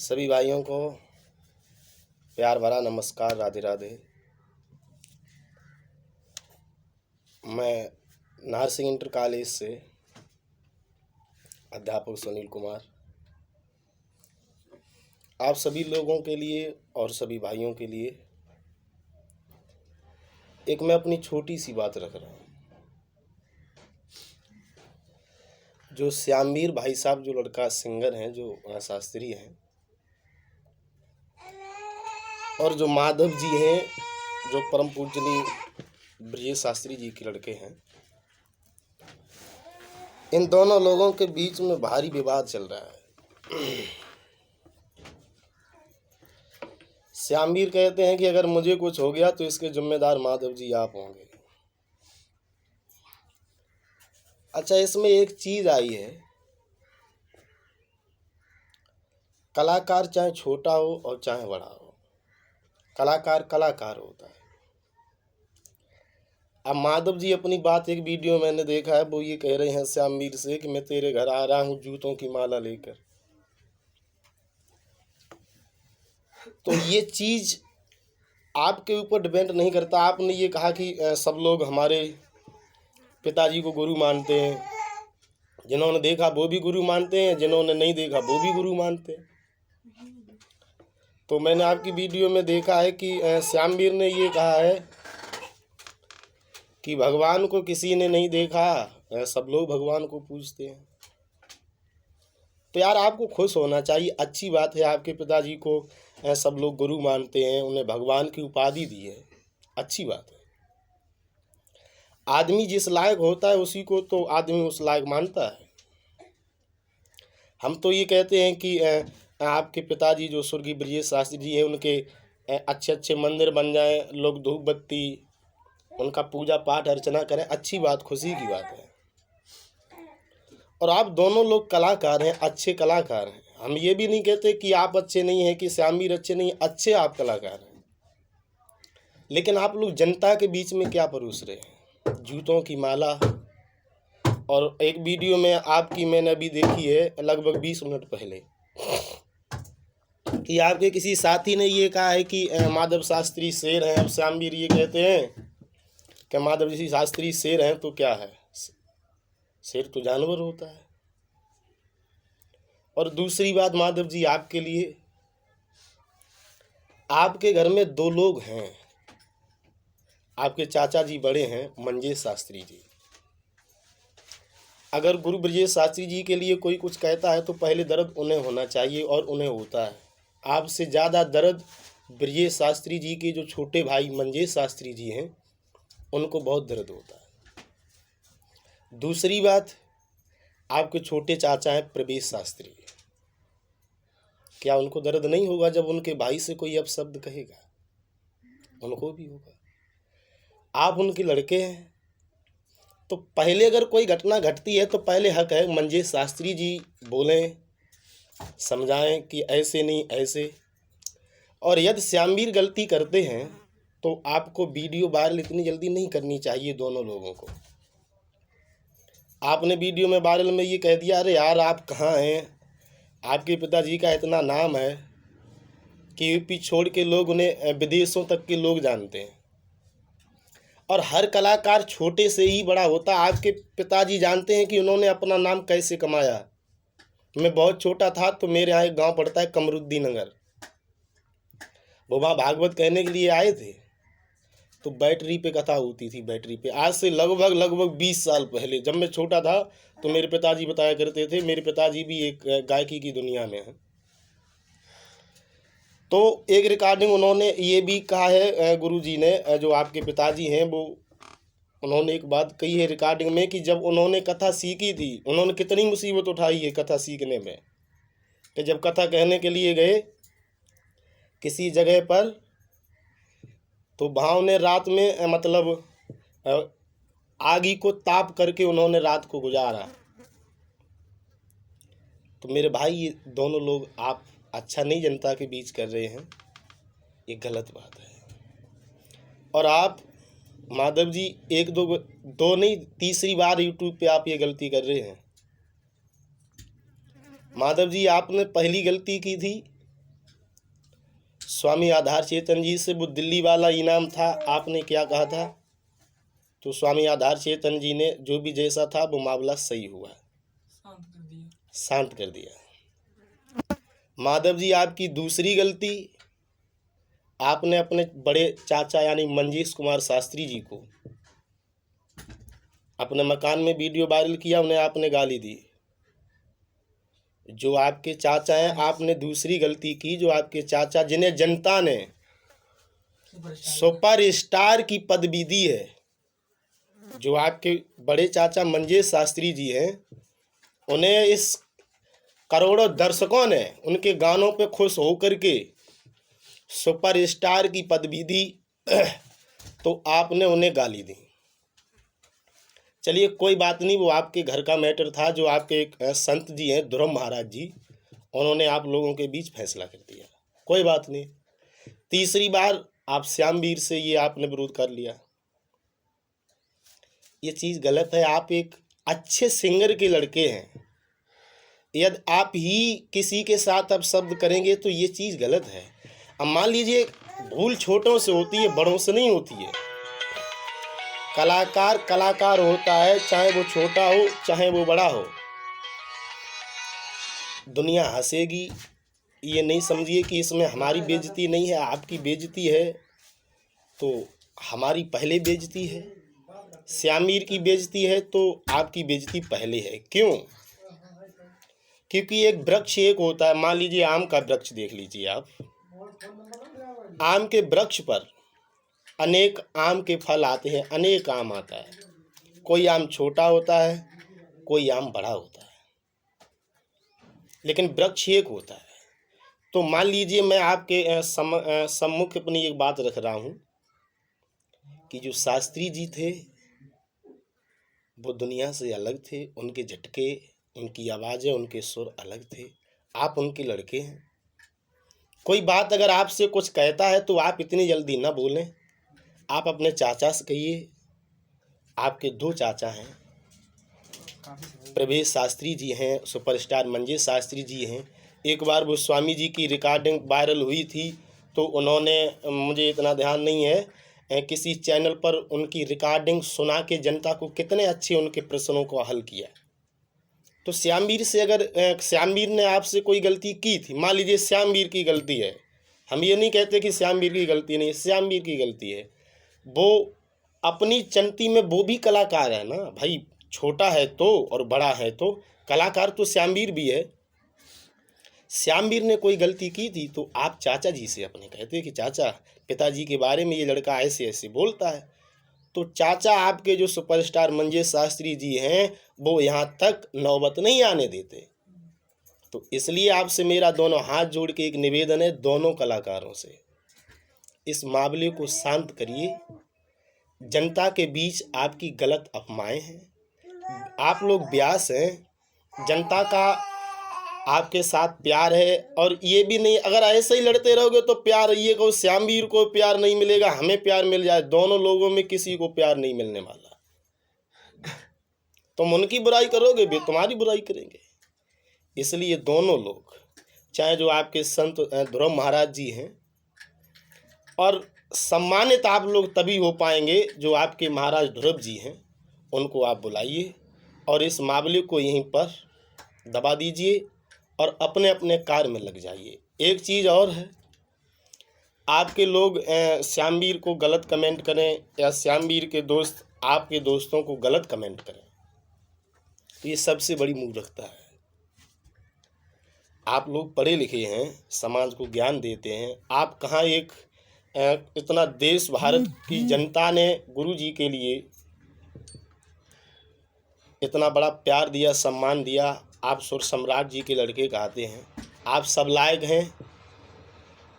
सभी भाइयों को प्यार भरा नमस्कार, राधे राधे। मैं नाहर सिंह इंटर कॉलेज से अध्यापक सुनील कुमार आप सभी लोगों के लिए और सभी भाइयों के लिए एक मैं अपनी छोटी सी बात रख रहा हूँ। जो श्यामवीर भाई साहब, जो लड़का सिंगर हैं, जो शास्त्री हैं, और जो माधव जी हैं, जो परम पूजनीय ब्रजेश शास्त्री जी के लड़के हैं, इन दोनों लोगों के बीच में भारी विवाद चल रहा है। श्यामवीर कहते हैं कि अगर मुझे कुछ हो गया तो इसके जिम्मेदार माधव जी आप होंगे। अच्छा, इसमें एक चीज आई है, कलाकार चाहे छोटा हो और चाहे बड़ा हो, कलाकार कलाकार होता है। अब माधव जी अपनी बात एक वीडियो मैंने देखा है, वो ये कह रहे हैं श्यामवीर से कि मैं तेरे घर आ रहा हूँ जूतों की माला लेकर। तो ये चीज आपके ऊपर डिपेंड नहीं करता। आपने ये कहा कि सब लोग हमारे पिताजी को गुरु मानते हैं, जिन्होंने देखा वो भी गुरु मानते हैं, जिन्होंने नहीं देखा वो भी गुरु मानते हैं। तो मैंने आपकी वीडियो में देखा है कि श्यामवीर ने ये कहा है कि भगवान को किसी ने नहीं देखा, सब लोग भगवान को पूजते हैं। तो यार, आपको खुश होना चाहिए, अच्छी बात है। आपके पिताजी को सब लोग गुरु मानते हैं, उन्हें भगवान की उपाधि दी है, अच्छी बात है। आदमी जिस लायक होता है उसी को तो आदमी उस लायक मानता है। हम तो ये कहते हैं कि आपके पिताजी जो स्वर्गीय ब्रजेश शास्त्री जी हैं, उनके अच्छे अच्छे मंदिर बन जाएं, लोग धूप बत्ती उनका पूजा पाठ अर्चना करें, अच्छी बात, खुशी की बात है। और आप दोनों लोग कलाकार हैं, अच्छे कलाकार हैं। हम ये भी नहीं कहते कि आप अच्छे नहीं हैं, कि श्यामवीर अच्छे नहीं, अच्छे आप कलाकार हैं। लेकिन आप लोग जनता के बीच में क्या परोस रहे हैं? जूतों की माला। और एक वीडियो में आपकी मैंने अभी देखी है, लगभग 20 मिनट पहले, कि आपके किसी साथी ने ये कहा है कि माधव शास्त्री शेर हैं। अब श्यामवीर ये कहते हैं कि माधव जी शास्त्री शेर हैं, तो क्या है? शेर तो जानवर होता है। और दूसरी बात, माधव जी, आपके लिए, आपके घर में 2 लोग हैं। आपके चाचा जी बड़े हैं, मंजेश शास्त्री जी। अगर गुरु ब्रजेश शास्त्री जी के लिए कोई कुछ कहता है तो पहले दर्द उन्हें होना चाहिए, और उन्हें होता है। आपसे ज़्यादा दर्द ब्रजेश शास्त्री जी के जो छोटे भाई मंजेश शास्त्री जी हैं, उनको बहुत दर्द होता है। दूसरी बात, आपके छोटे चाचा हैं प्रवेश शास्त्री, क्या उनको दर्द नहीं होगा जब उनके भाई से कोई अपशब्द कहेगा? उनको भी होगा। आप उनके लड़के हैं, तो पहले अगर कोई घटना घटती है तो पहले हक है मंजेश शास्त्री जी बोलें, समझाएं कि ऐसे नहीं ऐसे। और यदि श्यामवीर गलती करते हैं तो आपको वीडियो वायरल इतनी जल्दी नहीं करनी चाहिए दोनों लोगों को। आपने वीडियो में वायरल में ये कह दिया, अरे यार आप कहाँ हैं, आपके पिताजी का इतना नाम है कि यूपी छोड़ के लोग उन्हें विदेशों तक के लोग जानते हैं। और हर कलाकार छोटे से ही बड़ा होता है। आपके पिताजी जानते हैं कि उन्होंने अपना नाम कैसे कमाया। मैं बहुत छोटा था तो मेरे यहाँ एक गांव पड़ता है कमरुद्दीन नगर, वो वहाँ भागवत कहने के लिए आए थे, तो बैटरी पे कथा होती थी, बैटरी पे। आज से लगभग 20 साल पहले, जब मैं छोटा था, तो मेरे पिताजी बताया करते थे। मेरे पिताजी भी एक गायकी की दुनिया में हैं। तो एक रिकॉर्डिंग उन्होंने ये भी कहा है, गुरुजी ने, जो आपके पिताजी हैं, वो उन्होंने एक बात कही है रिकॉर्डिंग में कि जब उन्होंने कथा सीखी थी, उन्होंने कितनी मुसीबत उठाई है कथा सीखने में। कि जब कथा कहने के लिए गए किसी जगह पर, तो वहाँ उन्हें रात में मतलब आगी को ताप करके उन्होंने रात को गुजारा। तो मेरे भाई, ये दोनों लोग आप अच्छा नहीं जनता के बीच कर रहे हैं, ये गलत बात है। और आप माधव जी एक दो नहीं, तीसरी बार यूट्यूब पे आप ये गलती कर रहे हैं। माधव जी, आपने पहली गलती की थी स्वामी आधार चेतन जी से वो दिल्ली वाला इनाम था, आपने क्या कहा था? तो स्वामी आधार चेतन जी ने जो भी जैसा था वो मामला सही हुआ, शांत कर दिया। माधव जी, आपकी दूसरी गलती, आपने अपने बड़े चाचा यानी मंजीष कुमार शास्त्री जी को अपने मकान में वीडियो वायरल किया, उन्हें आपने गाली दी। जो आपके चाचा हैं, आपने दूसरी गलती की, जो आपके चाचा जिन्हें जनता ने सुपरस्टार की पदवी दी है, जो आपके बड़े चाचा मंजीष शास्त्री जी हैं, उन्हें इस करोड़ों दर्शकों ने उनके गानों पे खुश होकर के सुपरस्टार की पदवी दी, तो आपने उन्हें गाली दी। चलिए कोई बात नहीं, वो आपके घर का मैटर था। जो आपके एक संत जी हैं ध्रुव महाराज जी, उन्होंने आप लोगों के बीच फैसला कर दिया, कोई बात नहीं। तीसरी बार आप श्यामवीर से ये आपने विरोध कर लिया, ये चीज़ गलत है। आप एक अच्छे सिंगर के लड़के हैं, यदि आप ही किसी के साथ अब शब्द करेंगे तो ये चीज़ गलत है। अब मान लीजिए भूल छोटों से होती है, बड़ों से नहीं होती है। कलाकार कलाकार होता है, चाहे वो छोटा हो चाहे वो बड़ा हो। दुनिया हंसेगी, ये नहीं समझिए कि इसमें हमारी बेइज्जती नहीं है, आपकी बेइज्जती है तो हमारी पहले बेइज्जती है। श्यामवीर की बेइज्जती है तो आपकी बेइज्जती पहले है। क्यों? क्योंकि एक वृक्ष एक होता है, मान लीजिए आम का वृक्ष देख लीजिए आप, आम के वृक्ष पर अनेक आम के फल आते हैं, अनेक आम आता है। कोई आम छोटा होता है, कोई आम बड़ा होता है, लेकिन वृक्ष एक होता है। तो मान लीजिए मैं आपके सम्मुख अपनी एक बात रख रहा हूँ कि जो शास्त्री जी थे वो दुनिया से अलग थे, उनके झटके, उनकी आवाज़ें, उनके सुर अलग थे। आप उनके लड़के हैं। कोई बात अगर आपसे कुछ कहता है तो आप इतनी जल्दी ना बोलें, आप अपने चाचा से कहिए। आपके दो चाचा हैं, प्रवेश शास्त्री जी हैं, सुपरस्टार मंजीष शास्त्री जी हैं। एक बार वो स्वामी जी की रिकॉर्डिंग वायरल हुई थी तो उन्होंने, मुझे इतना ध्यान नहीं है, किसी चैनल पर उनकी रिकॉर्डिंग सुना के जनता को कितने अच्छे उनके प्रश्नों को हल किया। तो श्यामवीर से अगर श्यामवीर ने आपसे कोई गलती की थी, मान लीजिए श्यामवीर की गलती है, हम ये नहीं कहते कि श्यामवीर की गलती नहीं, श्यामवीर की गलती है। वो अपनी चंती में वो भी कलाकार है ना भाई, छोटा है तो और बड़ा है तो कलाकार तो श्यामवीर भी है। श्यामवीर ने कोई गलती की थी तो आप चाचा जी से अपने कहते कि चाचा, पिताजी के बारे में ये लड़का ऐसे ऐसे बोलता है। तो चाचा आपके जो सुपरस्टार मंजीष शास्त्री जी हैं वो यहाँ तक नौबत नहीं आने देते। तो इसलिए आपसे मेरा दोनों हाथ जोड़ के एक निवेदन है, दोनों कलाकारों से, इस मामले को शांत करिए। जनता के बीच आपकी गलत अफवाहें हैं। आप लोग व्यास हैं, जनता का आपके साथ प्यार है। और ये भी नहीं, अगर ऐसे ही लड़ते रहोगे तो प्यार, ये कहो श्यामवीर को प्यार नहीं मिलेगा, हमें प्यार मिल जाए, दोनों लोगों में किसी को प्यार नहीं मिलने वाला। तुम उनकी बुराई करोगे, वे तुम्हारी बुराई करेंगे। इसलिए दोनों लोग, चाहे जो आपके संत ध्रुव महाराज जी हैं, और सम्मानित आप लोग तभी हो पाएंगे जो आपके महाराज ध्रुव जी हैं, उनको आप बुलाइए और इस मामले को यहीं पर दबा दीजिए और अपने अपने कार्य में लग जाइए। एक चीज़ और है, आपके लोग श्यामवीर को गलत कमेंट करें या श्यामवीर के दोस्त आपके दोस्तों को गलत कमेंट करें, तो ये सबसे बड़ी मूर्खता है। आप लोग पढ़े लिखे हैं, समाज को ज्ञान देते हैं, आप कहाँ एक इतना देश भारत की जनता ने गुरु जी के लिए इतना बड़ा प्यार दिया, सम्मान दिया। आप सुर सम्राट जी के लड़के कहते हैं, आप सब लायक हैं।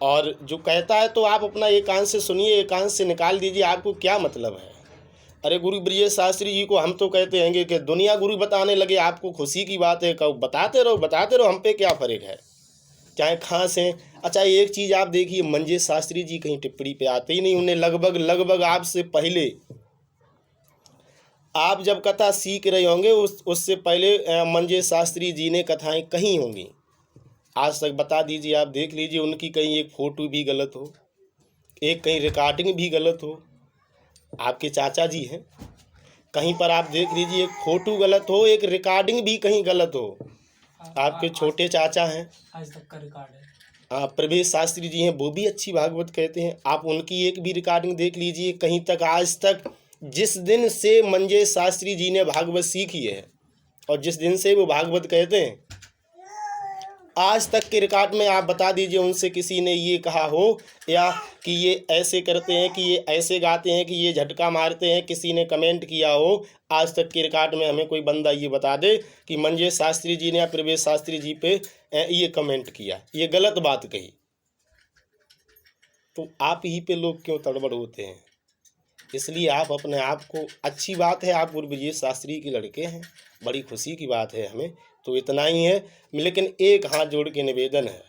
और जो कहता है तो आप अपना एकांत से सुनिए, एकांत से निकाल दीजिए, आपको क्या मतलब है। अरे गुरु ब्रजेश शास्त्री जी को हम तो कहते हैं कि दुनिया गुरु बताने लगे, आपको खुशी की बात है, कहो बताते रहो, हम पे क्या फ़र्क है, चाहे खास हैं। अच्छा एक चीज़ आप देखिए, मंजीष शास्त्री जी कहीं टिप्पणी पे आते ही नहीं। उन्हें लगभग आपसे पहले, आप जब कथा सीख रहे होंगे उससे पहले मंजीष शास्त्री जी ने कथाएं कही होंगी। आज तक बता दीजिए, आप देख लीजिए उनकी कहीं एक फ़ोटो भी गलत हो, एक कहीं रिकॉर्डिंग भी गलत हो। आपके चाचा जी हैं, कहीं पर आप देख लीजिए एक फ़ोटो गलत हो, एक रिकॉर्डिंग भी कहीं गलत हो। आपके छोटे चाचा हैं, आज तक का रिकॉर्ड है। प्रवेश शास्त्री जी हैं, वो भी अच्छी भागवत कहते हैं। आप उनकी एक भी रिकॉर्डिंग देख लीजिए, कहीं तक आज तक जिस दिन से मंजेश शास्त्री जी ने भागवत सीखी है और जिस दिन से वो भागवत कहते हैं, आज तक के रिकॉर्ड में आप बता दीजिए उनसे किसी ने ये कहा हो या कि ये ऐसे करते हैं, कि ये ऐसे गाते हैं, कि ये झटका मारते हैं, किसी ने कमेंट किया हो। आज तक के रिकॉर्ड में हमें कोई बंदा ये बता दे कि मंजेश शास्त्री जी ने या प्रवेश शास्त्री जी पे ये कमेंट किया, ये गलत बात कही। तो आप ही पे लोग क्यों तड़बड़ होते हैं? इसलिए आप अपने आप को, अच्छी बात है आप ब्रजेश शास्त्री के लड़के हैं, बड़ी खुशी की बात है हमें, तो इतना ही है। लेकिन एक हाथ जोड़ के निवेदन है,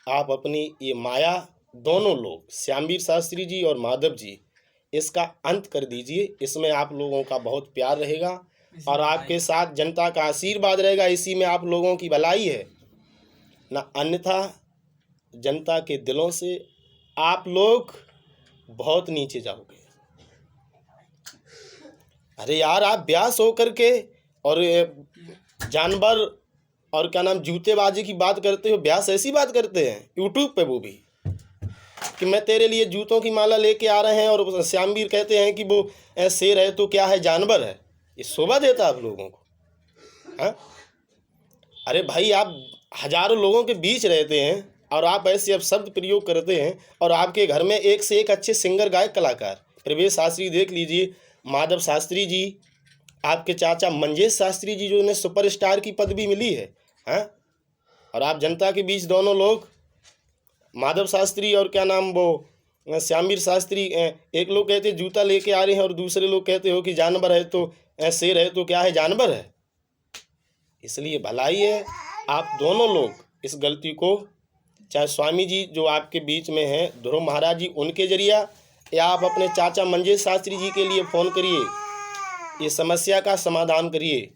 आप अपनी ये माया, दोनों लोग श्यामवीर शास्त्री जी और माधव जी, इसका अंत कर दीजिए। इसमें आप लोगों का बहुत प्यार रहेगा और आपके साथ जनता का आशीर्वाद रहेगा। इसी में आप लोगों की भलाई है ना, अन्यथा जनता के दिलों से आप लोग बहुत नीचे जाओगे। अरे यार, आप ब्यास होकर के और जानवर और क्या नाम जूतेबाजी की बात करते हो। ब्यास ऐसी बात करते हैं यूट्यूब पे, वो भी कि मैं तेरे लिए जूतों की माला लेके आ रहे हैं, और श्यामवीर कहते हैं कि वो शेर है तो क्या है, जानवर है। ये शोभा देता आप लोगों को? हाँ, अरे भाई, आप हजारों लोगों के बीच रहते हैं और आप ऐसे अब शब्द प्रयोग करते हैं, और आपके घर में एक से एक अच्छे सिंगर, गायक, कलाकार। प्रवेश शास्त्री देख लीजिए, माधव शास्त्री जी, आपके चाचा मंजेश शास्त्री जी, जो उन्हें सुपरस्टार की पदवी मिली है। हाँ, और आप जनता के बीच दोनों लोग, माधव शास्त्री और क्या नाम वो श्यामवीर शास्त्री, एक लोग कहते हैं जूता लेके आ रहे हैं और दूसरे लोग कहते हो कि जानवर है तो शेर है तो क्या है, जानवर है। इसलिए भलाई है आप दोनों लोग इस गलती को, चाहे स्वामी जी जो आपके बीच में हैं, ध्रुव महाराज जी, उनके जरिया, या आप अपने चाचा मंजेश शास्त्री जी के लिए फ़ोन करिए, ये समस्या का समाधान करिए।